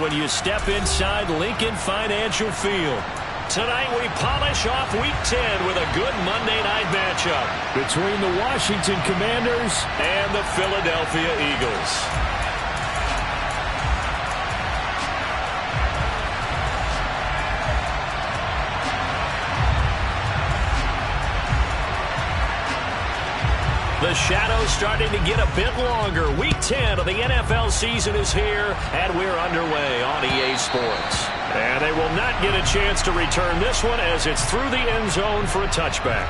when you step inside Lincoln Financial Field. Tonight we polish off Week 10 with a good Monday night matchup between the Washington Commanders and the Philadelphia Eagles. The shadow's starting to get a bit longer. Week 10 of the NFL season is here, and we're underway on EA Sports. And they will not get a chance to return this one as it's through the end zone for a touchback.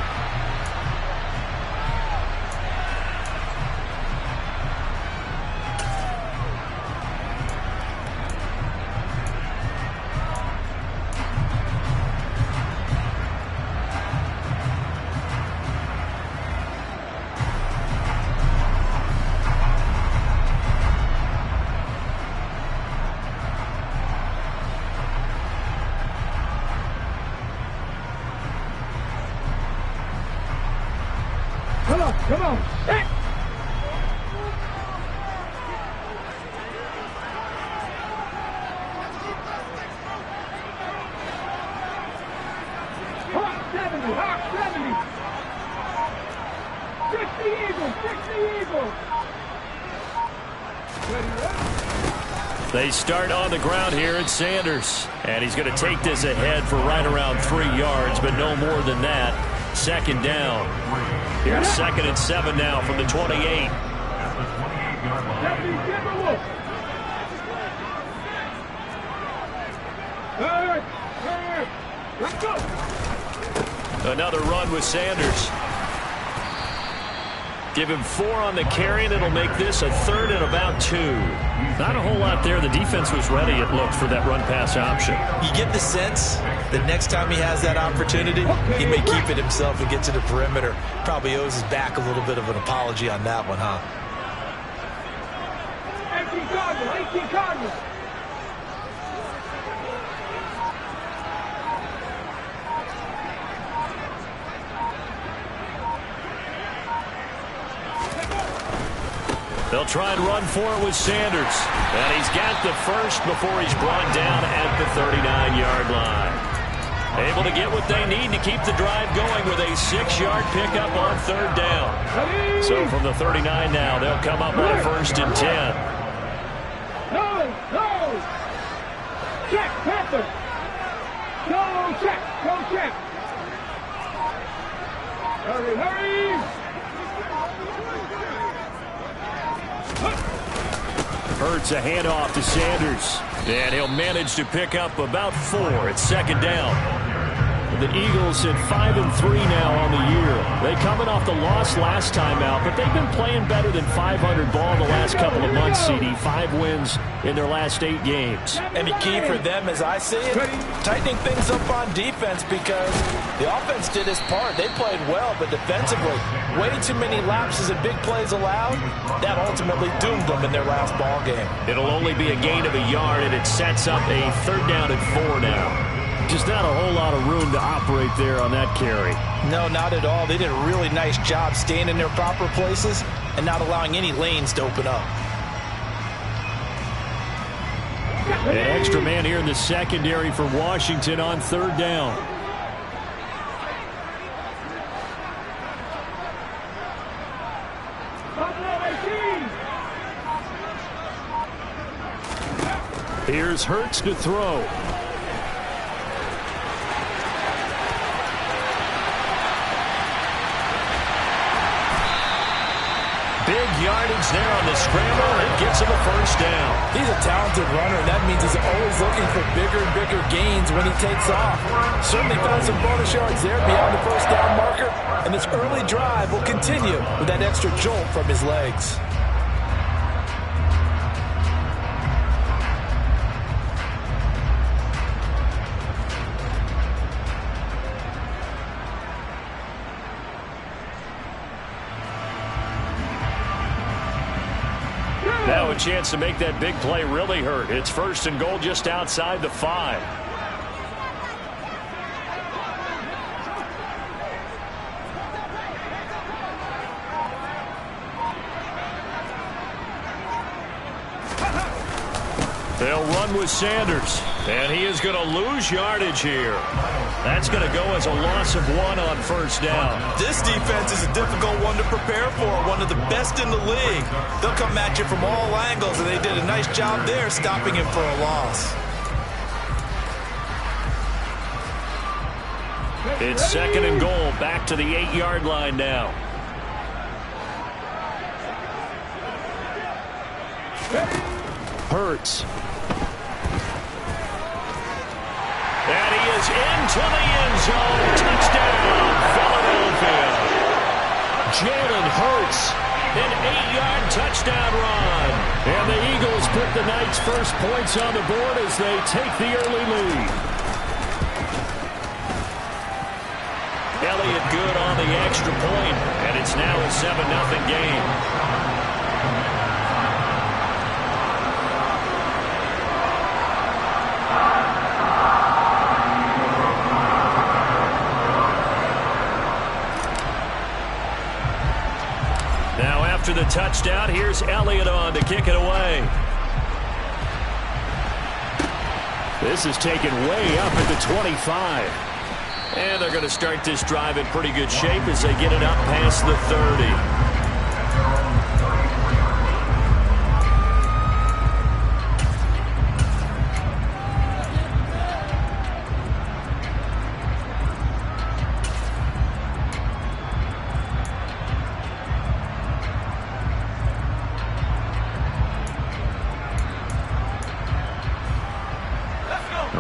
Come on. Hey. Hawk 70. Hawk 70. 60 Eagles. 60 Eagles. They start on the ground here at Sanders. And he's going to take this ahead for right around 3 yards, but no more than that. Second down. Here's 2nd and 7 now from the 28. Another run with Sanders. Give him 4 on the carry, and it'll make this a 3rd and about 2. Not a whole lot there. The defense was ready, it looked, for that run-pass option. You get the sense that next time he has that opportunity, he may keep it himself and get to the perimeter. Probably owes his back a little bit of an apology on that one, huh? 18 Cardinals. They'll try and run for it with Sanders. And he's got the first before he's brought down at the 39-yard line. Able to get what they need to keep the drive going with a 6-yard pickup on 3rd down. So from the 39 now, they'll come up on 1st and 10. No. Check, Panther. No, check. Hurry. Hurts a handoff to Sanders. And he'll manage to pick up about 4 at 2nd down. The Eagles at 5-3 now on the year. They coming off the loss last time out, but they've been playing better than 500 ball the last couple of months, CD. 5 wins in their last 8 games. And the key for them, as I see it, tightening things up on defense, because the offense did its part. They played well, but defensively, way too many lapses and big plays allowed. That ultimately doomed them in their last ball game. It'll only be a gain of a yard, and it sets up a 3rd down and 4 now. Just not a whole lot of room to operate there on that carry. No, not at all. They did a really nice job staying in their proper places and not allowing any lanes to open up. An extra man here in the secondary for Washington on 3rd down. Here's Hurts to throw. Big yardage there on the scramble, and gets him a 1st down. He's a talented runner, and that means he's always looking for bigger and bigger gains when he takes off. Certainly found some bonus yards there beyond the 1st down marker, and this early drive will continue with that extra jolt from his legs. Now a chance to make that big play really hurt. It's 1st and goal just outside the 5. They'll run run with Sanders. And he is going to lose yardage here. That's going to go as a loss of 1 on first down. This defense is a difficult one to prepare for, one of the best in the league. They'll come at you from all angles, and they did a nice job there stopping him for a loss. It's 2nd and goal, back to the 8-yard line now. Hurts. And he is into the end zone. Touchdown, Philadelphia. Jalen Hurts, an 8-yard touchdown run. And the Eagles put the night's first points on the board as they take the early lead. Elliott good on the extra point, and it's now a 7-0 game. Now after the touchdown, here's Elliott on to kick it away. This is taken way up at the 25. And they're going to start this drive in pretty good shape as they get it up past the 30.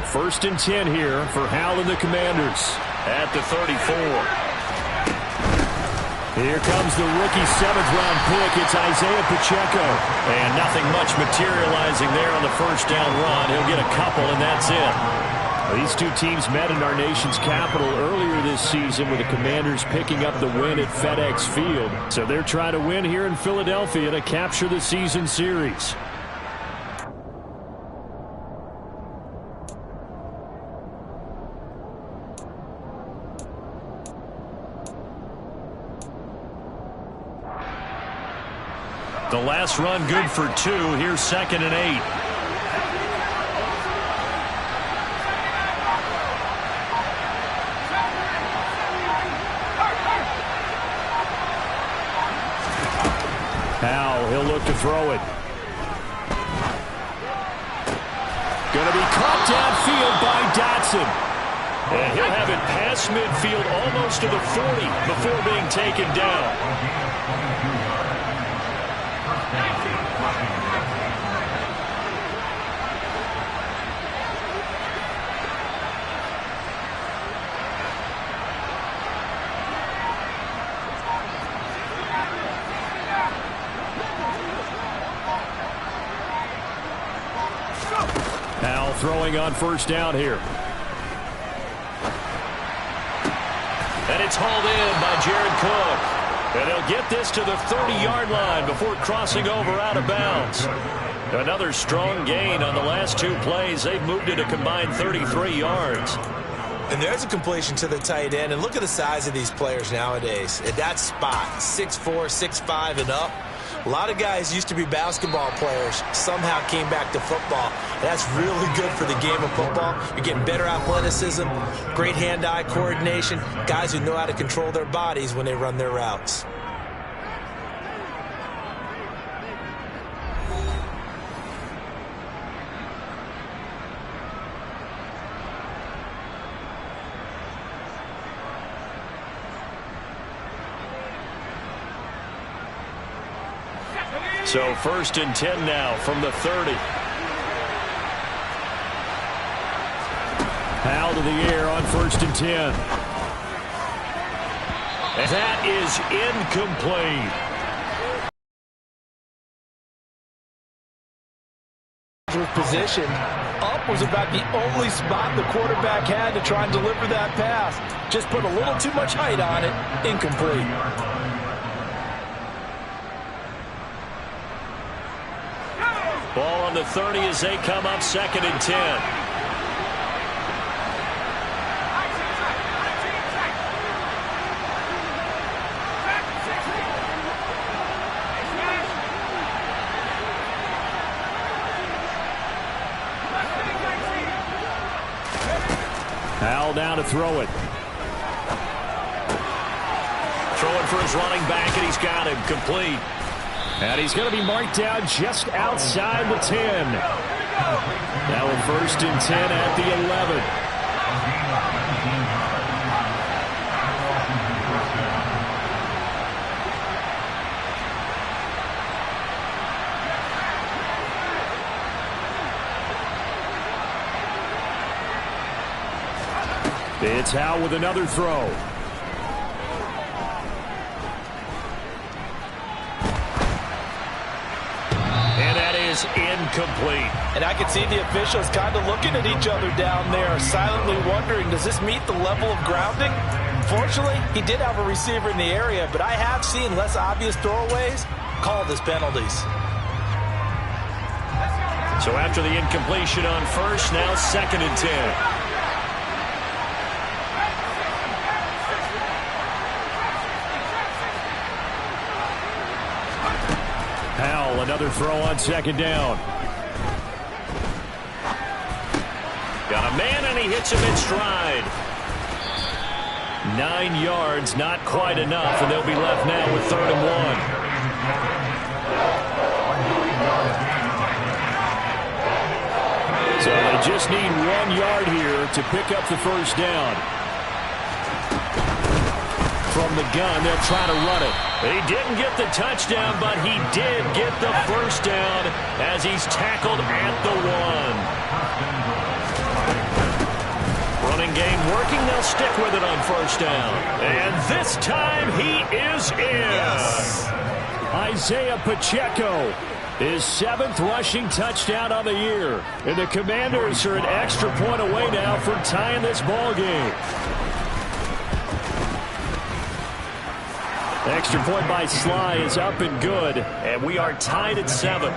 First and 10 here for Hal and the Commanders at the 34. Here comes the rookie 7th-round pick. It's Isaiah Pacheco. And nothing much materializing there on the first down run. He'll get a couple, and that's it. These two teams met in our nation's capital earlier this season with the Commanders picking up the win at FedEx Field. So they're trying to win here in Philadelphia to capture the season series. The last run good for 2. Here's 2nd and 8. Hal, he'll look to throw it. Going to be caught downfield by Dotson. And he'll have it past midfield almost to the 40 before being taken down. Hal throwing on first down here. And it's hauled in by Jared Cook. And they'll get this to the 30-yard line before crossing over out of bounds. Another strong gain on the last 2 plays. They've moved it a combined 33 yards. And there's a completion to the tight end. And look at the size of these players nowadays. At that spot, 6'4", 6'5", and up. A lot of guys used to be basketball players, somehow came back to football. That's really good for the game of football. You're getting better athleticism, great hand-eye coordination, guys who know how to control their bodies when they run their routes. So 1st and 10 now from the 30. Hal to the air on 1st and 10. And that is incomplete. With position, up was about the only spot the quarterback had to try and deliver that pass. Just put a little too much height on it. Incomplete. Ball on the 30 as they come up 2nd and 10. Howell down to throw it. Throwing for his running back, and he's got him complete. And he's going to be marked down just outside the 10. Now a 1st and 10 at the 11. It's Howell with another throw. Incomplete. And I can see the officials kind of looking at each other down there, silently wondering, does this meet the level of grounding? Fortunately, he did have a receiver in the area, but I have seen less obvious throwaways called as penalties. So after the incompletion on 1st, now 2nd and 10. Howell, another throw on 2nd down. Got a man, and he hits him in stride. 9 yards, not quite enough, and they'll be left now with 3rd and 1. So they just need 1 yard here to pick up the 1st down. From the gun, they'll try to run it. He didn't get the touchdown, but he did get the 1st down as he's tackled at the 1. Running game working. They'll stick with it on 1st down. And this time he is in. Yes. Isaiah Pacheco, his 7th rushing touchdown on the year. And the Commanders are an extra point away now from tying this ball game. Extra point by Sly is up and good, and we are tied at 7.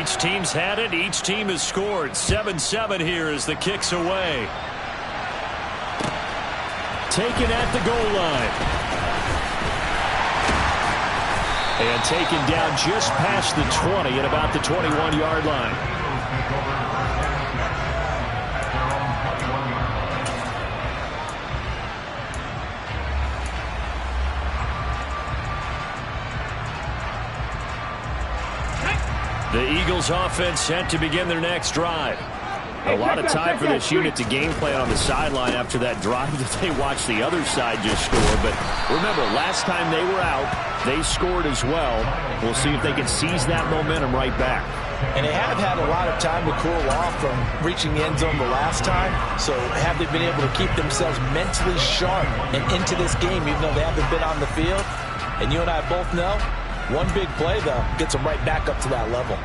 Each team's had it. Each team has scored. 7-7 here as the kick's away. Taken at the goal line. And taken down just past the 20 at about the 21-yard line. The Eagles offense set to begin their next drive. A lot of time for this unit to game plan on the sideline after that drive that they watched the other side just score. But remember, last time they were out, they scored as well. We'll see if they can seize that momentum right back. And they have had a lot of time to cool off from reaching the end zone the last time. So have they been able to keep themselves mentally sharp and into this game even though they haven't been on the field? And you and I both know, one big play, though, gets them right back up to that level.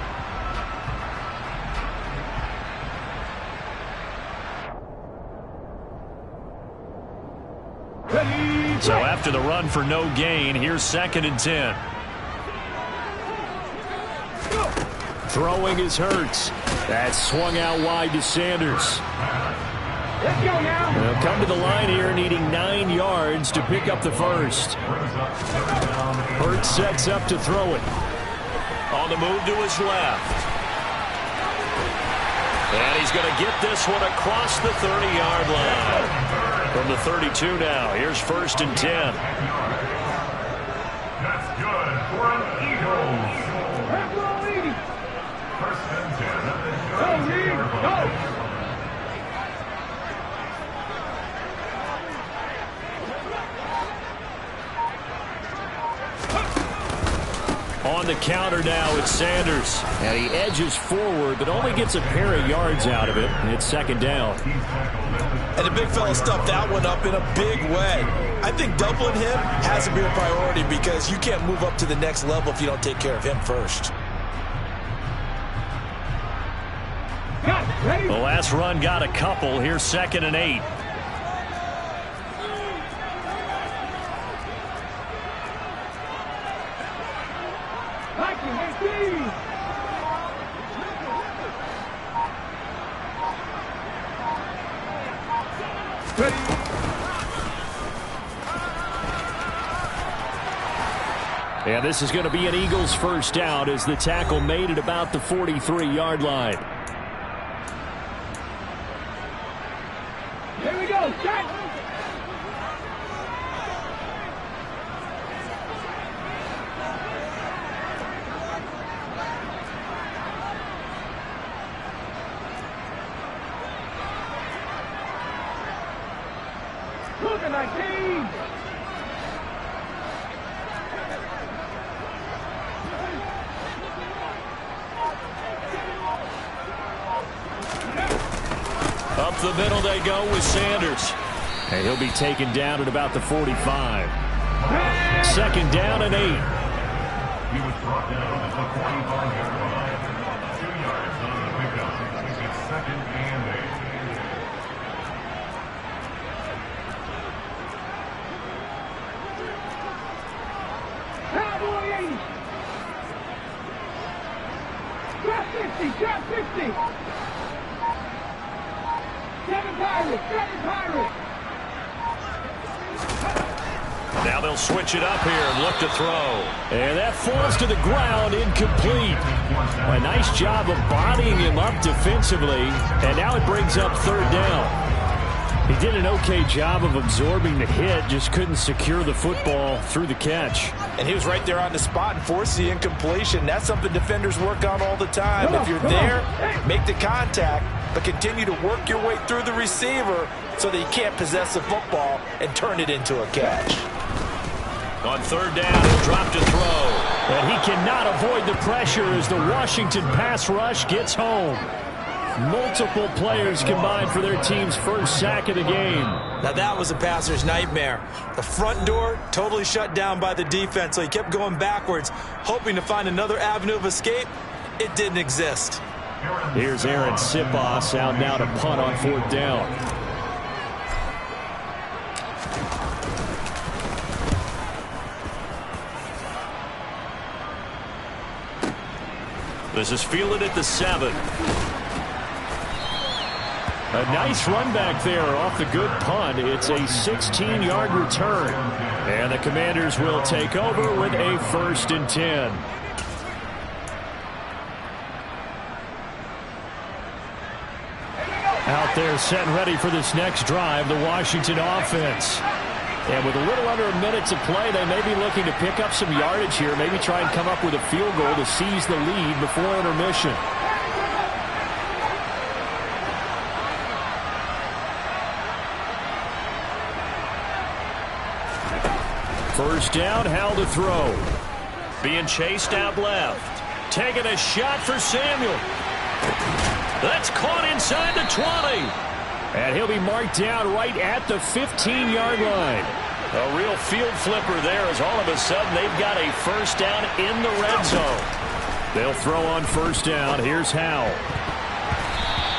So after the run for no gain, here's 2nd and 10. Throwing is Hurts. That's swung out wide to Sanders. Let's go now. They'll come to the line here needing 9 yards to pick up the 1st. Hurts sets up to throw it. On the move to his left. And he's going to get this one across the 30-yard line. From the 32 now, here's 1st and 10. That's good for an Eagles. 1st and 10. Go. On the counter now, it's Sanders. And he edges forward, but only gets a pair of yards out of it. And it's 2nd down. And the big fella stuffed that one up in a big way. I think doubling him has to be a priority because you can't move up to the next level if you don't take care of him first. The last run got a couple. Here's 2nd and 8. And this is going to be an Eagles first down as the tackle made at about the 43-yard line. Here we go. Set. Look at my team. Up the middle they go with Sanders. And he'll be taken down at about the 45. Second down and 8. He was brought down at the 45-yard line. 2 yards on the pickup. It's second and 8. Cowboy 80. Drop 60. Drop 60. Seven Pirates. Now they'll switch it up here and look to throw. And that falls to the ground, incomplete. A nice job of bodying him up defensively. And now it brings up third down. He did an okay job of absorbing the hit, just couldn't secure the football through the catch. And he was right there on the spot and forced the incompletion. That's something defenders work on all the time. If you're there, make the contact, but continue to work your way through the receiver so that he can't possess the football and turn it into a catch. On third down, he'll drop to throw. And he cannot avoid the pressure as the Washington pass rush gets home. Multiple players combined for their team's first sack of the game. Now that was a passer's nightmare. The front door totally shut down by the defense, so he kept going backwards, hoping to find another avenue of escape. It didn't exist. Here's Aaron Sipos out now to punt on fourth down. This is fielded at the 7. A nice run back there off the good punt. It's a 16-yard return. And the Commanders will take over with a 1st and 10. Out there set and ready for this next drive, the Washington offense. And with a little under a minute to play, they may be looking to pick up some yardage here, maybe try and come up with a field goal to seize the lead before intermission. First down, Howell to throw. Being chased out left. Taking a shot for Samuel. That's caught inside the 20. And he'll be marked down right at the 15-yard line. A real field flipper there as all of a sudden they've got a first down in the red zone. They'll throw on first down. Here's Howell.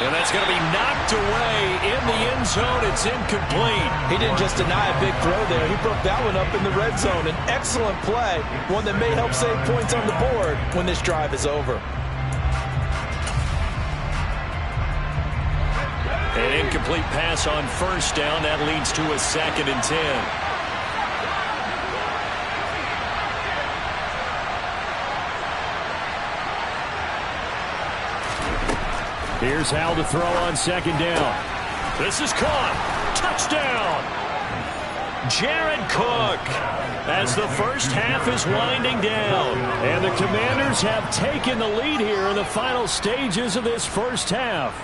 And that's going to be knocked away in the end zone. It's incomplete. He didn't just deny a big throw there. He broke that one up in the red zone. An excellent play, one that may help save points on the board when this drive is over. An incomplete pass on first down. That leads to a 2nd and 10. Here's Howell to throw on second down. This is caught. Touchdown. Jared Cook as the first half is winding down. And the Commanders have taken the lead here in the final stages of this first half.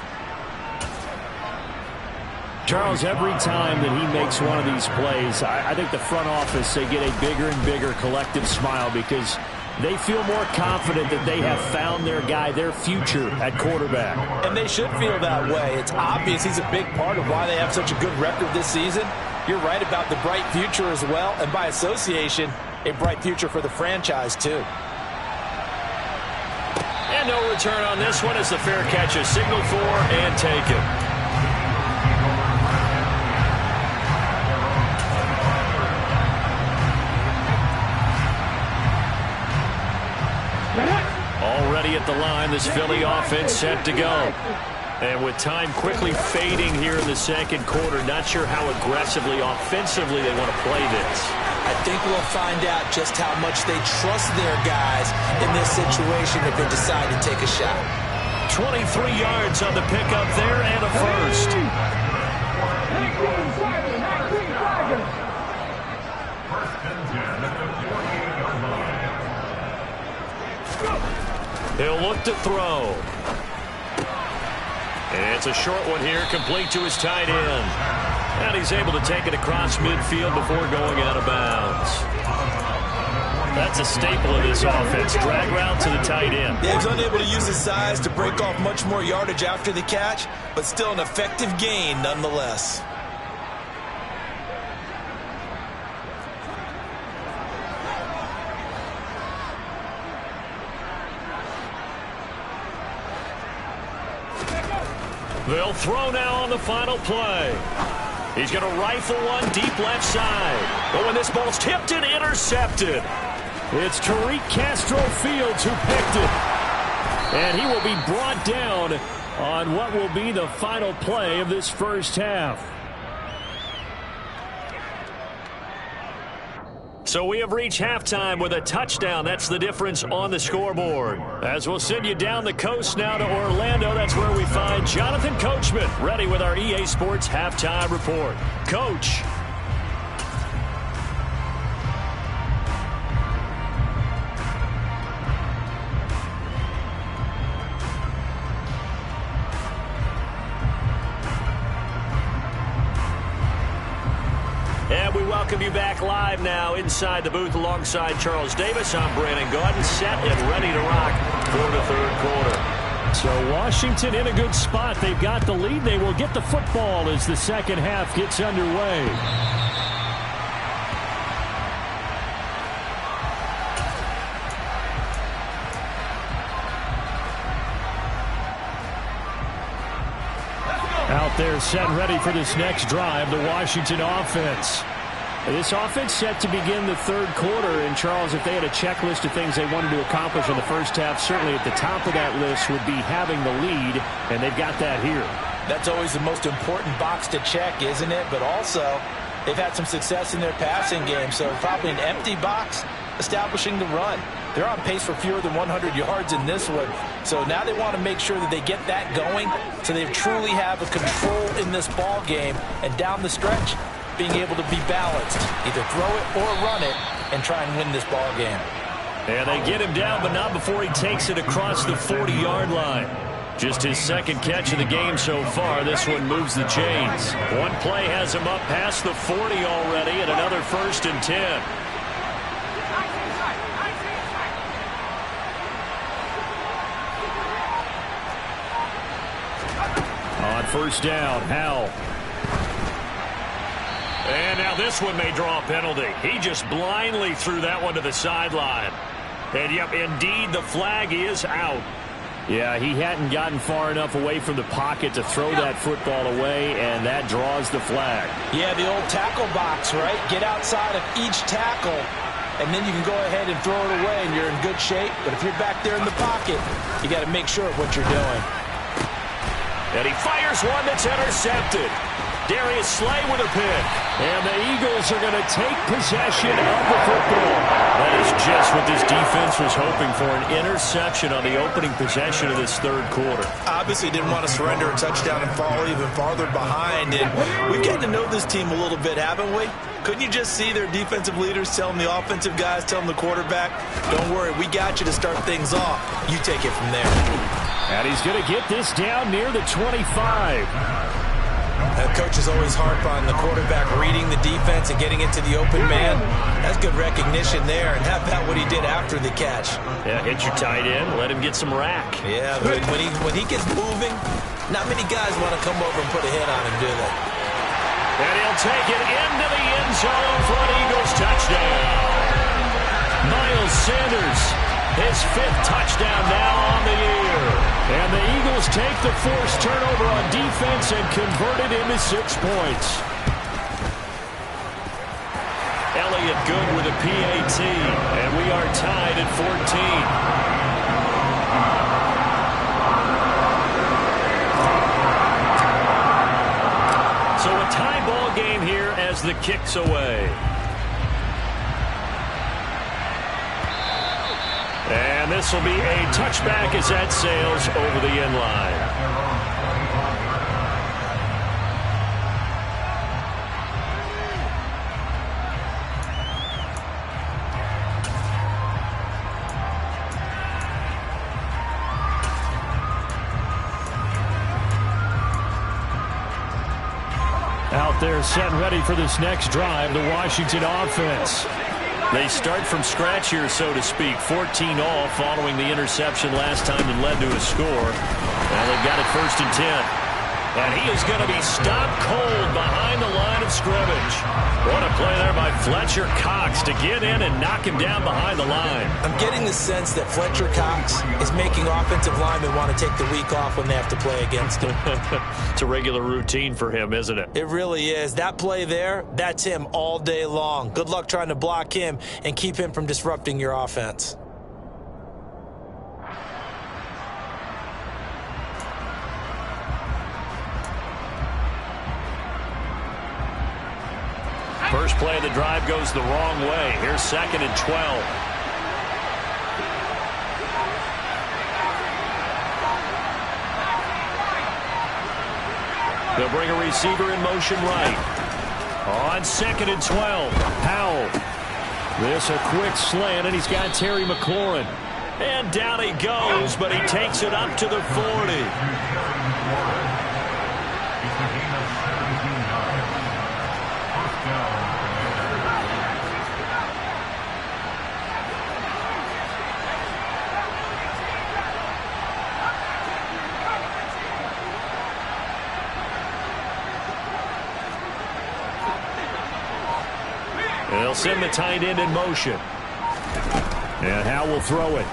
Charles, every time that he makes one of these plays, I think the front office, they get a bigger and bigger collective smile because they feel more confident that they have found their guy, their future at quarterback. And they should feel that way. It's obvious he's a big part of why they have such a good record this season. You're right about the bright future as well, and by association, a bright future for the franchise too. And no return on this one as the fair catch is signaled for and taken. Already at the line, this Philly offense set to go. And with time quickly fading here in the second quarter, not sure how aggressively, offensively they want to play this. I think we'll find out just how much they trust their guys in this situation if they decide to take a shot. 23 yards on the pickup there and a first. 19 flaggers. First and 10 at the 48-yard line. He'll look to throw. And it's a short one here, complete to his tight end. And he's able to take it across midfield before going out of bounds. That's a staple of this offense. Drag route to the tight end. Yeah, he's unable to use his size to break off much more yardage after the catch, but still an effective gain nonetheless. They'll throw now on the final play. He's going to rifle one deep left side. But when this ball's tipped and intercepted, it's Tariq Castro Fields who picked it. And he will be brought down on what will be the final play of this first half. So we have reached halftime with a touchdown. That's the difference on the scoreboard. As we'll send you down the coast now to Orlando, that's where we find Jonathan Coachman, ready with our EA Sports Halftime Report. Coach. And we welcome you back live now inside the booth alongside Charles Davis. I'm Brandon Gaudin, set and ready to rock for the third quarter. So Washington in a good spot. They've got the lead. They will get the football as the second half gets underway. Out there set and ready for this next drive, the Washington offense. This offense set to begin the third quarter. And, Charles, if they had a checklist of things they wanted to accomplish in the first half, certainly at the top of that list would be having the lead, and they've got that here. That's always the most important box to check, isn't it? But also, they've had some success in their passing game, so probably an empty box establishing the run. They're on pace for fewer than 100 yards in this one. So now they want to make sure that they get that going so they truly have a control in this ball game. And down the stretch, being able to be balanced. Either throw it or run it and try and win this ball game. And they get him down, but not before he takes it across the 40-yard line. Just his second catch of the game so far. This one moves the chains. One play has him up past the 40 already, and another 1st and 10. On first down, Howell. And now this one may draw a penalty. He just blindly threw that one to the sideline. And, yep, indeed, the flag is out. Yeah, he hadn't gotten far enough away from the pocket to throw that football away, and that draws the flag. Yeah, the old tackle box, right? Get outside of each tackle, and then you can go ahead and throw it away, and you're in good shape. But if you're back there in the pocket, you got to make sure of what you're doing. And he fires one that's intercepted. Darius Slay with a pick. And the Eagles are going to take possession of the football. That is just what this defense was hoping for, an interception on the opening possession of this third quarter. Obviously didn't want to surrender a touchdown and fall even farther behind. And we've gotten to know this team a little bit, haven't we? Couldn't you just see their defensive leaders telling the offensive guys, telling the quarterback, don't worry, we got you to start things off. You take it from there. And he's going to get this down near the 25. Coaches always harp on the quarterback reading the defense and getting into the open man. That's good recognition there. And how about what he did after the catch? Yeah, hit your tight end, let him get some rack. Yeah, when he gets moving, not many guys want to come over and put a hit on him, do they? And he'll take it into the end zone for an Eagles touchdown. Miles Sanders, his 5th touchdown now on the year. And the Eagles take the forced turnover on defense and convert it into 6 points. Elliott good with a PAT, and we are tied at 14. So a tie ball game here as the kick's away. And this will be a touchback as that sails over the end line. Out there set and ready for this next drive, the Washington offense. They start from scratch here, so to speak. 14-all following the interception last time that led to a score. And they've got it 1st and 10. And he is going to be stopped cold behind the line of scrimmage. What a play there by Fletcher Cox to get in and knock him down behind the line. I'm getting the sense that Fletcher Cox is making offensive linemen want to take the week off when they have to play against him. It's a regular routine for him, isn't it? It really is. That play there, that's him all day long. Good luck trying to block him and keep him from disrupting your offense. First play of the drive goes the wrong way. Here's 2nd and 12. They'll bring a receiver in motion right. On 2nd and 12, Powell. This a quick slant, and he's got Terry McLaurin. And down he goes, but he takes it up to the 40. They'll send the tight end in motion. And Howe will throw it.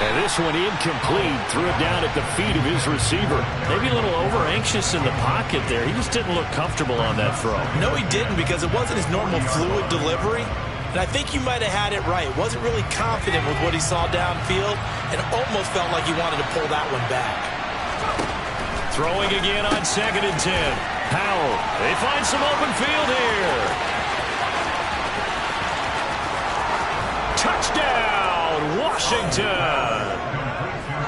And this one incomplete. Threw it down at the feet of his receiver. Maybe a little over-anxious in the pocket there. He just didn't look comfortable on that throw. No, he didn't, because it wasn't his normal fluid delivery. And I think you might have had it right. Wasn't really confident with what he saw downfield, and almost felt like he wanted to pull that one back. Throwing again on 2nd and 10. Powell. They find some open field here. Touchdown, Washington.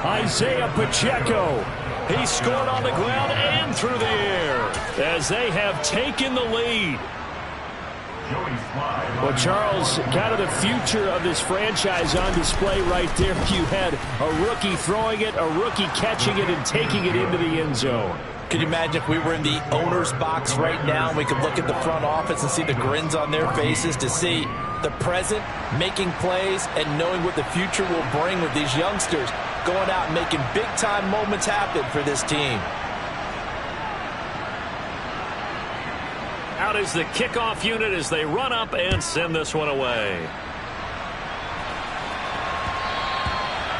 Isaiah Pacheco. He scored on the ground and through the air as they have taken the lead. Well, Charles, kind of the future of this franchise on display right there. You had a rookie throwing it, a rookie catching it, and taking it into the end zone. Could you imagine if we were in the owner's box right now and we could look at the front office and see the grins on their faces, to see the present making plays and knowing what the future will bring with these youngsters going out and making big-time moments happen for this team. Out is the kickoff unit as they run up and send this one away.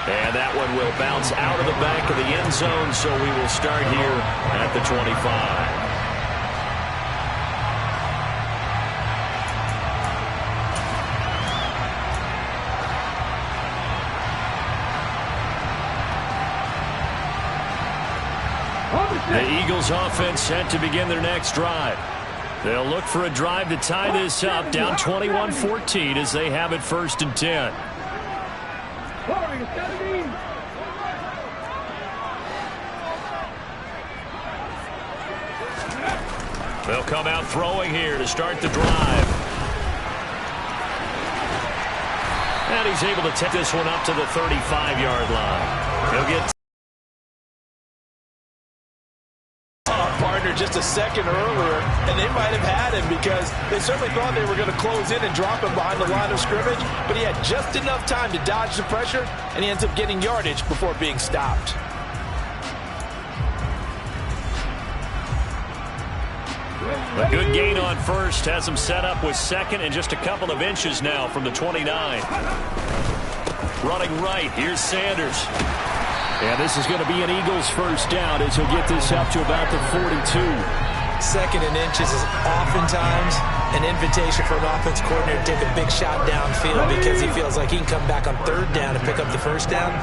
And that one will bounce out of the back of the end zone, so we will start here at the 25. The Eagles offense set to begin their next drive. They'll look for a drive to tie this up, down 21-14 as they have it 1st and 10. They'll come out throwing here to start the drive. And he's able to take this one up to the 35-yard line. He'll get partner just a second earlier, and they might have had him because they certainly thought they were going to close in and drop him behind the line of scrimmage, but he had just enough time to dodge the pressure, and he ends up getting yardage before being stopped. A good gain on first has him set up with 2nd and just a couple of inches now from the 29. Running right, here's Sanders. And this is going to be an Eagles first down as he'll get this up to about the 42. 2nd and inches is oftentimes an invitation for an offense coordinator to take a big shot downfield because he feels like he can come back on 3rd down and pick up the 1st down.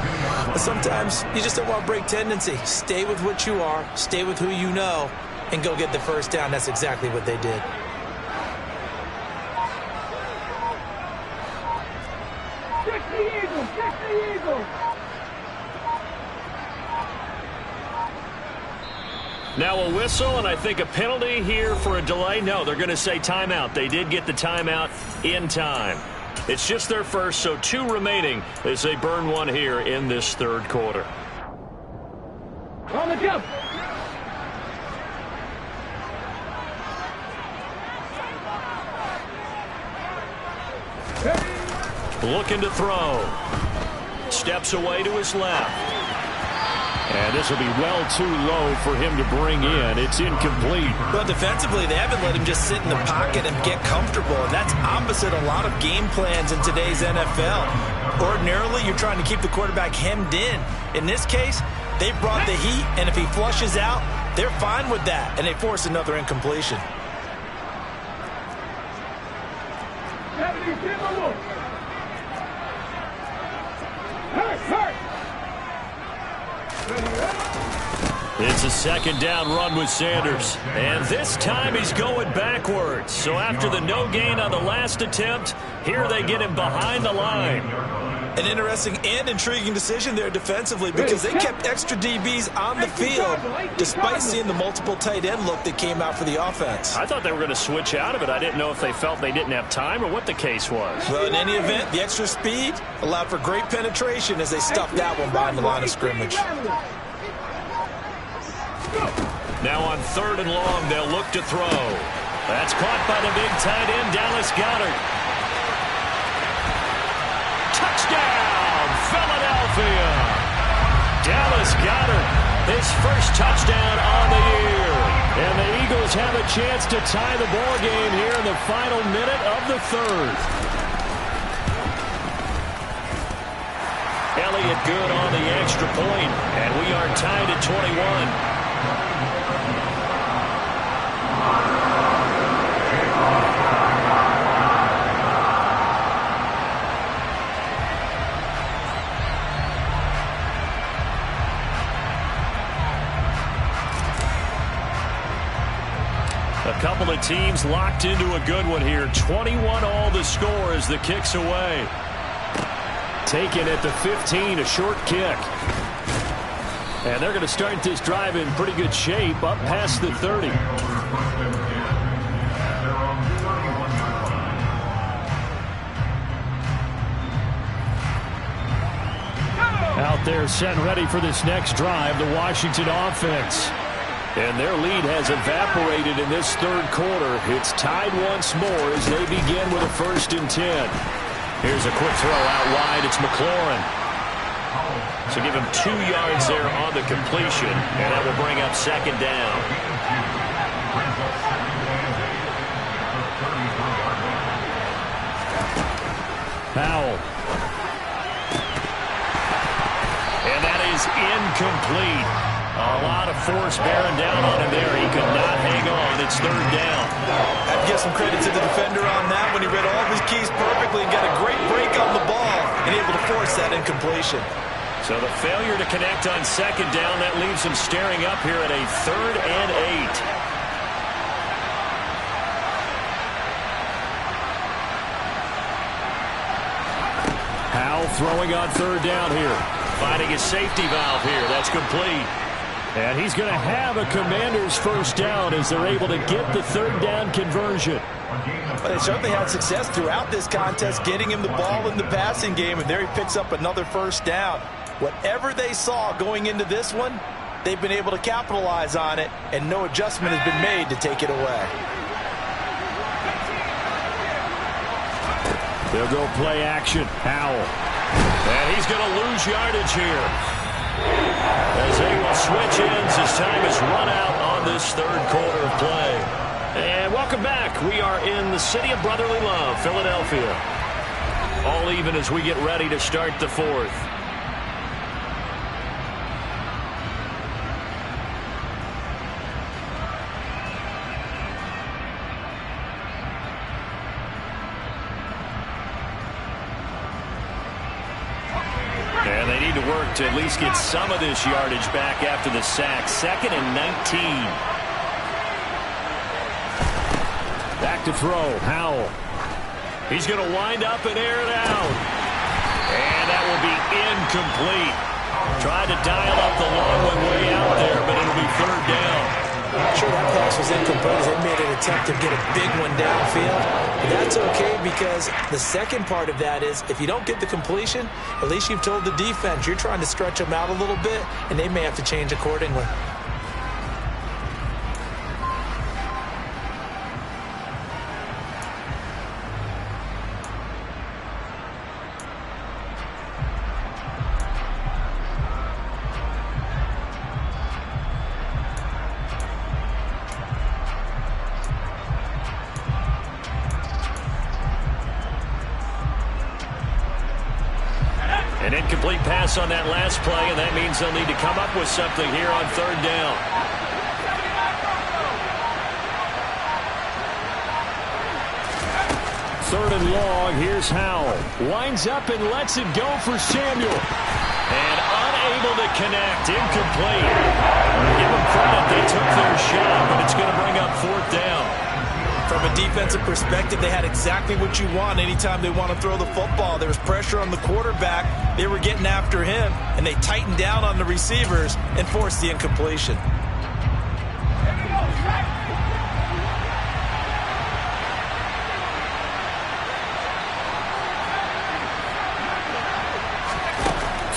But sometimes you just don't want to break tendency. Stay with what you are, stay with who you know, and go get the 1st down. That's exactly what they did. Now a whistle, and I think a penalty here for a delay. No, they're going to say timeout. They did get the timeout in time. It's just their first, so 2 remaining as they burn one here in this third quarter. On the jump. Looking to throw. Steps away to his left. And this will be well too low for him to bring in. It's incomplete. Well, defensively, they haven't let him just sit in the pocket and get comfortable, and that's opposite a lot of game plans in today's NFL. Ordinarily, you're trying to keep the quarterback hemmed in. In this case, they brought the heat, and if he flushes out, they're fine with that, and they force another incompletion. It's a second down run with Sanders. And this time he's going backwards. So after the no gain on the last attempt, here they get him behind the line. An interesting and intriguing decision there defensively because they kept extra DBs on the field despite seeing the multiple tight end look that came out for the offense. I thought they were going to switch out of it. I didn't know if they felt they didn't have time or what the case was. Well, in any event, the extra speed allowed for great penetration as they stuffed that one behind the line of scrimmage. Now on 3rd and long, they'll look to throw. That's caught by the big tight end, Dallas Goedert. Touchdown, Philadelphia! Dallas Goedert, his first touchdown on the year. And the Eagles have a chance to tie the ball game here in the final minute of the 3rd. Elliott good on the extra point, and we are tied at 21. A couple of teams locked into a good one here. 21 all the score as the kick's away. Taken at the 15, a short kick. And they're going to start this drive in pretty good shape up past the 30. Out there set and ready for this next drive, the Washington offense. And their lead has evaporated in this 3rd quarter. It's tied once more as they begin with a 1st and 10. Here's a quick throw out wide. It's McLaurin. So give him 2 yards there on the completion, and that will bring up 2nd down. Powell. And that is incomplete. A lot of force bearing down on him there. He could not hang on. It's 3rd down. I'd give some credit to the defender on that when he read all of his keys perfectly and got a great break on the ball and able to force that incompletion. So the failure to connect on 2nd down, that leaves him staring up here at a 3rd and 8. Powell throwing on 3rd down here. Finding his safety valve here. That's complete. And he's going to have a Commanders 1st down as they're able to get the 3rd down conversion. But they certainly had success throughout this contest, getting him the ball in the passing game, and there he picks up another 1st down. Whatever they saw going into this one, they've been able to capitalize on it, and no adjustment has been made to take it away. They'll go play action. Powell. And he's going to lose yardage here. As they will switch ends as time is run out on this 3rd quarter of play. And welcome back. We are in the city of brotherly love, Philadelphia. All even as we get ready to start the 4th. And they need to work to at least get some of this yardage back after the sack. 2nd and 19. Back to throw. Powell. He's going to wind up and air it out. And that will be incomplete. Tried to dial up the long one way out there, but it'll be 3rd down. pass was incomplete as they made an attempt to get a big one downfield. But that's okay because the second part of that is if you don't get the completion, at least you've told the defense you're trying to stretch them out a little bit, and they may have to change accordingly. An incomplete pass on that last play, and that means they'll need to come up with something here on third down. Third and long, here's Howell. Winds up and lets it go for Samuel. And unable to connect, incomplete. Give them credit, they took their shot, but it's going to bring up fourth down. From a defensive perspective, they had exactly what you want anytime they want to throw the football. There was pressure on the quarterback. They were getting after him, and they tightened down on the receivers and forced the incompletion.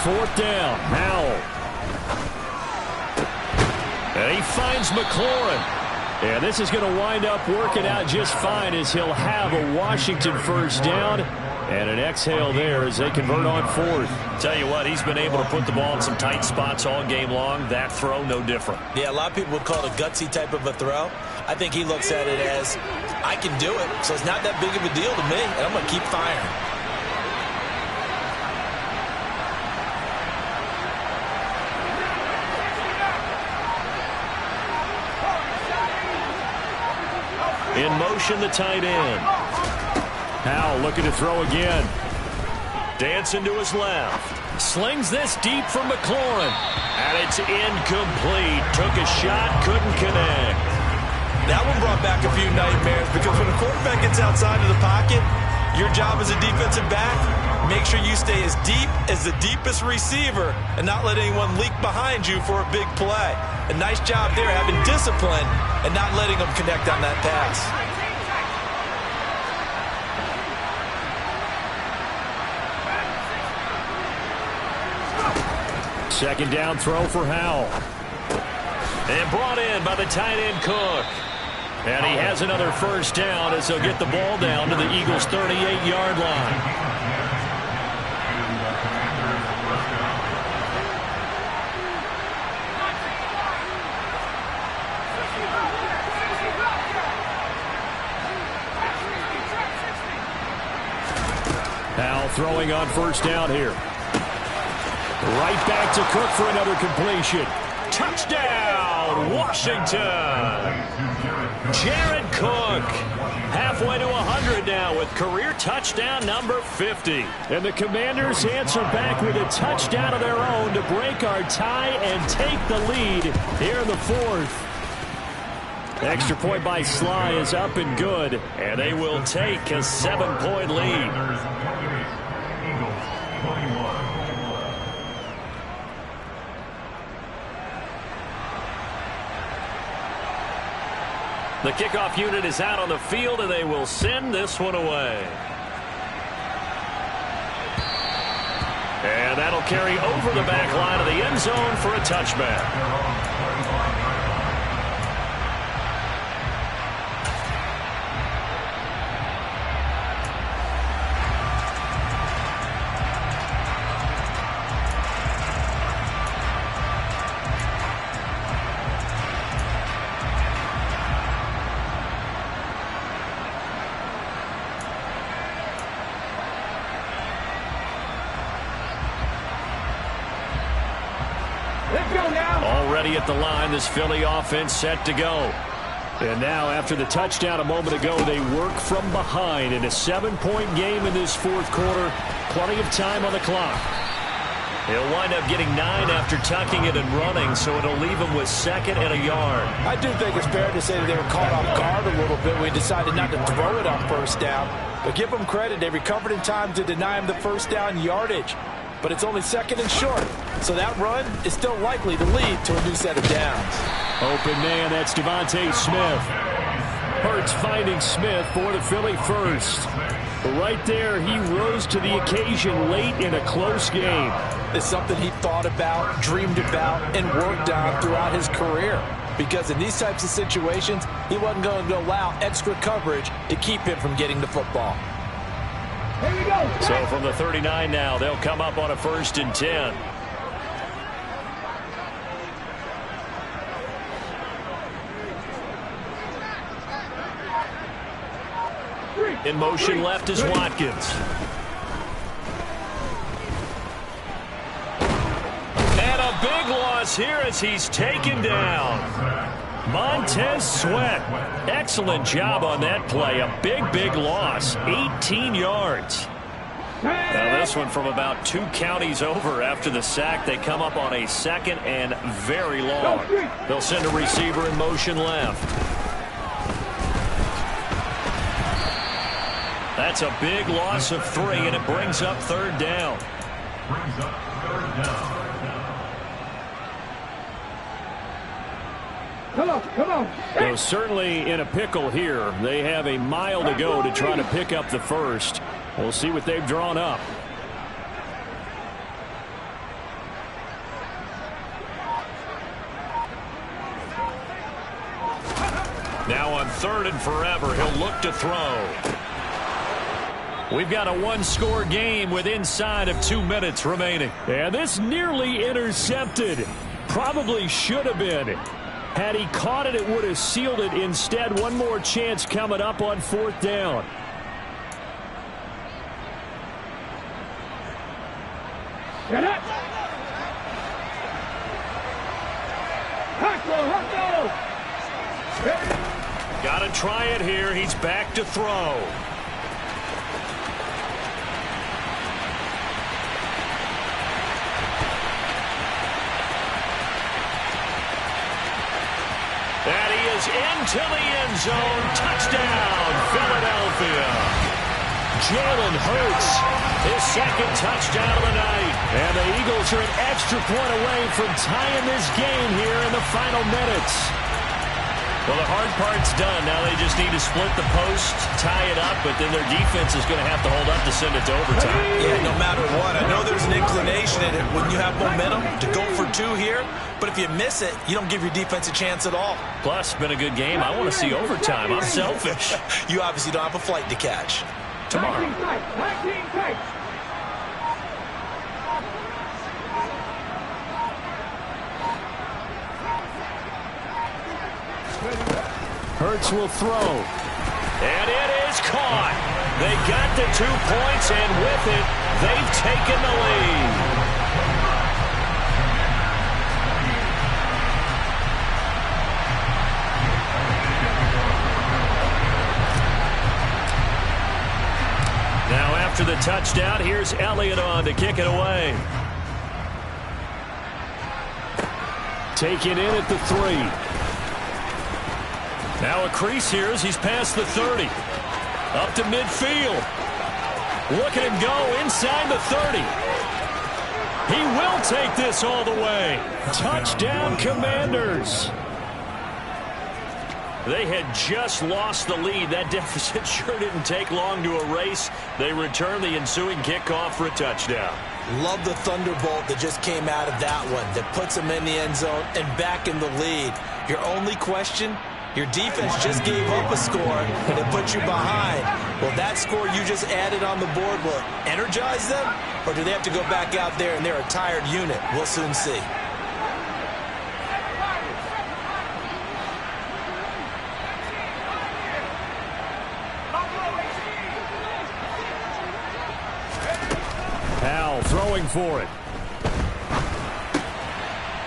Fourth down, Howell. And he finds McLaurin. And this is going to wind up working out just fine as he'll have a Washington first down. And an exhale there as they convert on fourth. Tell you what, he's been able to put the ball in some tight spots all game long. That throw, no different. Yeah, a lot of people would call it a gutsy type of a throw. I think he looks at it as, I can do it, so it's not that big of a deal to me, and I'm going to keep firing. In motion, the tight end. Howell looking to throw again. Dancing to his left. Slings this deep for McLaurin. And it's incomplete. Took a shot, couldn't connect. That one brought back a few nightmares because when a quarterback gets outside of the pocket, your job as a defensive back, make sure you stay as deep as the deepest receiver and not let anyone leak behind you for a big play. A nice job there having discipline and not letting them connect on that pass. Second down throw for Howell. And brought in by the tight end Cook. And he has another first down as they'll get the ball down to the Eagles' 38-yard line. Howell throwing on first down here. Right back to Cook for another completion. Touchdown, Washington! Jared Cook, halfway to 100 now with career touchdown number 50. And the Commanders answer back with a touchdown of their own to break our tie and take the lead here in the fourth. Extra point by Sly is up and good, and they will take a 7-point lead. The kickoff unit is out on the field, and they will send this one away. And that'll carry over the back line of the end zone for a touchback. Already at the line, this Philly offense set to go. And now, after the touchdown a moment ago, they work from behind in a 7-point game in this fourth quarter. Plenty of time on the clock. He'll wind up getting 9 after tucking it and running, so it'll leave him with second and a yard. I do think it's fair to say that they were caught off guard a little bit. We decided not to throw it on first down. But give them credit. They recovered in time to deny him the first down yardage. but it's only 2nd and short. So that run is still likely to lead to a new set of downs. Open man, that's Devontae Smith. Hurts finding Smith for the Philly first. Right there, he rose to the occasion late in a close game. It's something he thought about, dreamed about, and worked on throughout his career. Because in these types of situations, he wasn't going to allow extra coverage to keep him from getting the football. Here we go. So from the 39 now, they'll come up on a 1st and 10. In motion left is Watkins. And a big loss here as he's taken down. Montez Sweat. Excellent job on that play. A big loss. 18 yards. Now this one from about 2 counties over after the sack. They come up on a 2nd and very long. They'll send a receiver in motion left. That's a big loss of 3, and it brings up 3rd down. Come on. They're certainly in a pickle here. They have a mile to go to try to pick up the first. We'll see what they've drawn up. Now on 3rd and forever, he'll look to throw. We've got a 1-score game with inside of 2 minutes remaining. And this nearly intercepted. Probably should have been. Had he caught it, it would have sealed it. Instead, one more chance coming up on 4th down. Get up. Got to try it here. He's back to throw. And he is into the end zone. Touchdown, Philadelphia. Jalen Hurts, his 2nd touchdown of the night. And the Eagles are an extra point away from tying this game here in the final minutes. Well, the hard part's done. Now they just need to split the post, tie it up, but then their defense is going to have to hold up to send it to overtime. Yeah, no matter what. I know there's an inclination in it when you have momentum to go for 2 here, but if you miss it, you don't give your defense a chance at all. Plus, been a good game. I want to see overtime. I'm selfish. You obviously don't have a flight to catch. Tomorrow. 19 tight. Hurts will throw. And it is caught. They got the 2 points, and with it, they've taken the lead. Now after the touchdown, here's Elliott on to kick it away. Taken in at the 3. Now a crease here as he's past the 30. Up to midfield. Look at him go inside the 30. He will take this all the way. Touchdown, Commanders. They had just lost the lead. That deficit sure didn't take long to erase. They return the ensuing kickoff for a touchdown. Love the thunderbolt that just came out of that one that puts them in the end zone and back in the lead. Your only question? Your defense just gave up a score that put you behind. Well, that score you just added on the board will energize them, or do they have to go back out there and they're a tired unit? We'll soon see. Powell throwing for it.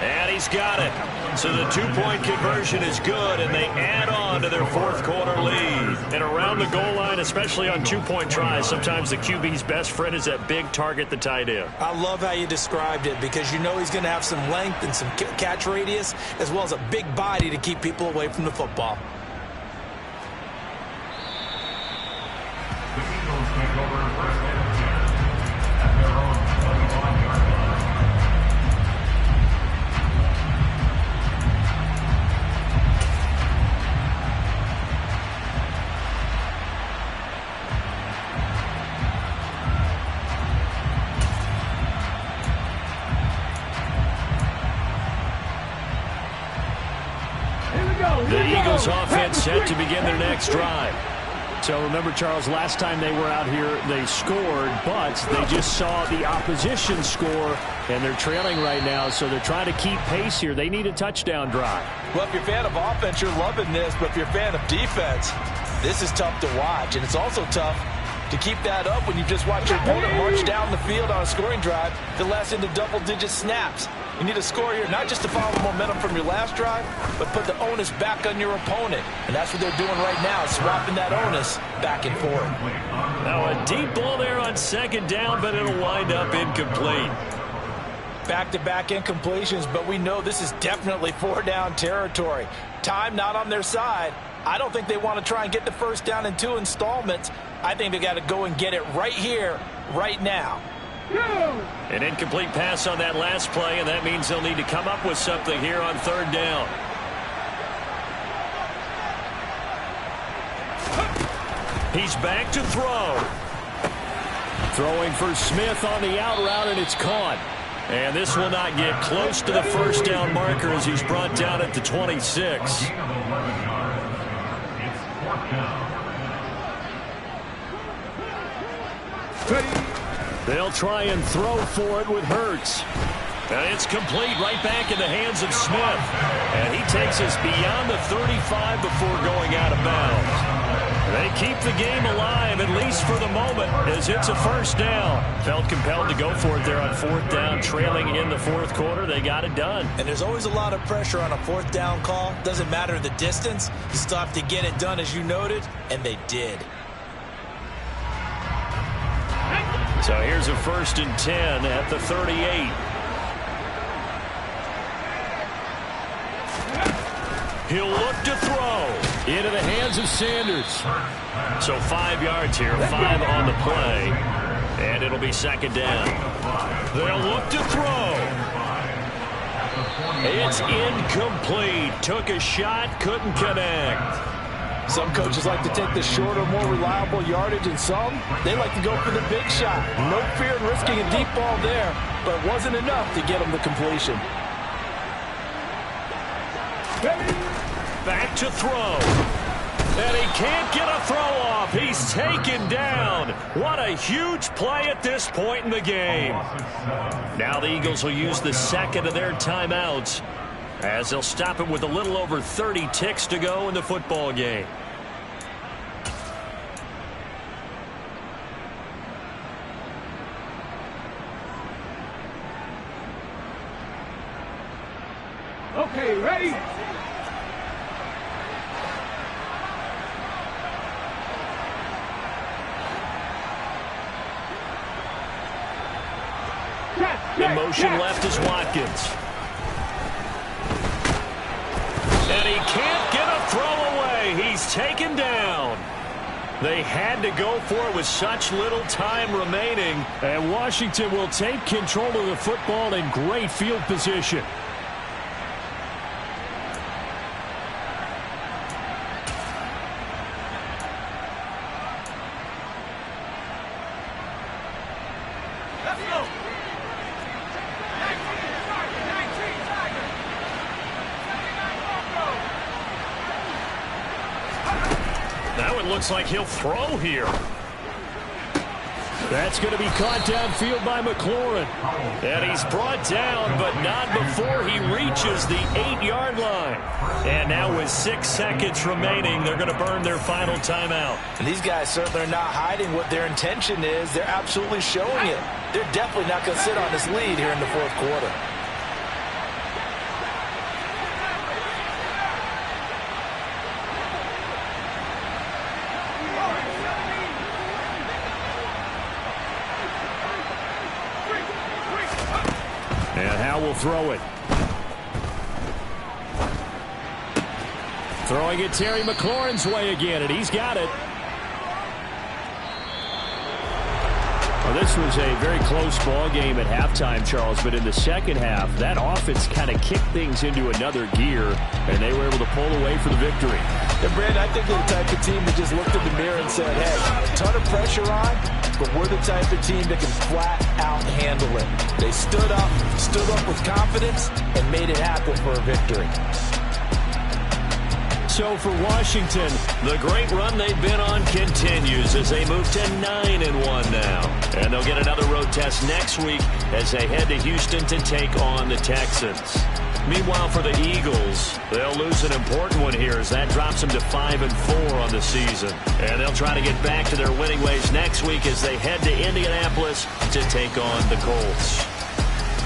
And he's got it. So the 2-point conversion is good, and they add on to their 4th quarter lead. And around the goal line, especially on 2-point tries, sometimes the QB's best friend is that big target, the tight end. I love how you described it because you know he's going to have some length and some catch radius as well as a big body to keep people away from the football. The Eagles take over 1st and 10 at their own 25-yard Eagles offense set to begin their next drive. So remember, Charles, last time they were out here, they scored, but they just saw the opposition score, and they're trailing right now, so they're trying to keep pace here. They need a touchdown drive. Well, if you're a fan of offense, you're loving this, but if you're a fan of defense, this is tough to watch, and it's also tough to keep that up when you just watch your opponent march down the field on a scoring drive that lasts into double-digit snaps. You need a score here, not just to follow the momentum from your last drive, but put the onus back on your opponent. And that's what they're doing right now, swapping that onus back and forth. Now a deep ball there on second down, but it'll wind up incomplete. Back-to-back incompletions, but we know this is definitely four-down territory. Time not on their side. I don't think they want to try and get the first down in 2 installments. I think they got to go and get it right here, right now. An incomplete pass on that last play, and that means they'll need to come up with something here on third down. He's back to throw. Throwing for Smith on the out route, and it's caught. And this will not get close to the first down marker as he's brought down at the 26. They'll try and throw for it with Hurts. And it's complete right back in the hands of Smith. And he takes us beyond the 35 before going out of bounds. They keep the game alive, at least for the moment, as it's a first down. Felt compelled to go for it there on fourth down, trailing in the fourth quarter. They got it done. And there's always a lot of pressure on a fourth down call. Doesn't matter the distance. You still have to get it done, as you noted, and they did. So here's a 1st and 10 at the 38. He'll look to throw into the hands of Sanders. So 5 yards here, 5 on the play. And it'll be second down. They'll look to throw. It's incomplete. Took a shot, couldn't connect. Some coaches like to take the shorter, more reliable yardage, and some, they like to go for the big shot. No fear in risking a deep ball there, but it wasn't enough to get them the completion. Back to throw. And he can't get a throw off. He's taken down. What a huge play at this point in the game. Now the Eagles will use the second of their timeouts, as they'll stop it with a little over 30 ticks to go in the football game. Okay, ready? In motion left is Watkins. And he can't get a throw away. He's taken down. They had to go for it with such little time remaining. And Washington will take control of the football in great field position. Looks like he'll throw here. That's going to be caught downfield by McLaurin. And he's brought down, but not before he reaches the 8-yard line. And now with 6 seconds remaining, they're going to burn their final timeout. And these guys certainly are not hiding what their intention is. They're absolutely showing it. They're definitely not going to sit on this lead here in the fourth quarter. Will throw it. Throwing it Terry McLaurin's way again, and he's got it. Well, this was a very close ball game at halftime, Charles, but in the second half, that offense kind of kicked things into another gear, and they were able to pull away for the victory. And Brandon, I think they're the type of team that just looked in the mirror and said, hey, a ton of pressure on, but we're the type of team that can flat out handle it. They stood up with confidence and made it happen for a victory. so for Washington. The great run they've been on continues as they move to 9-1 now. And they'll get another road test next week as they head to Houston to take on the Texans. Meanwhile, for the Eagles, they'll lose an important one here as that drops them to 5-4 on the season. And they'll try to get back to their winning ways next week as they head to Indianapolis to take on the Colts.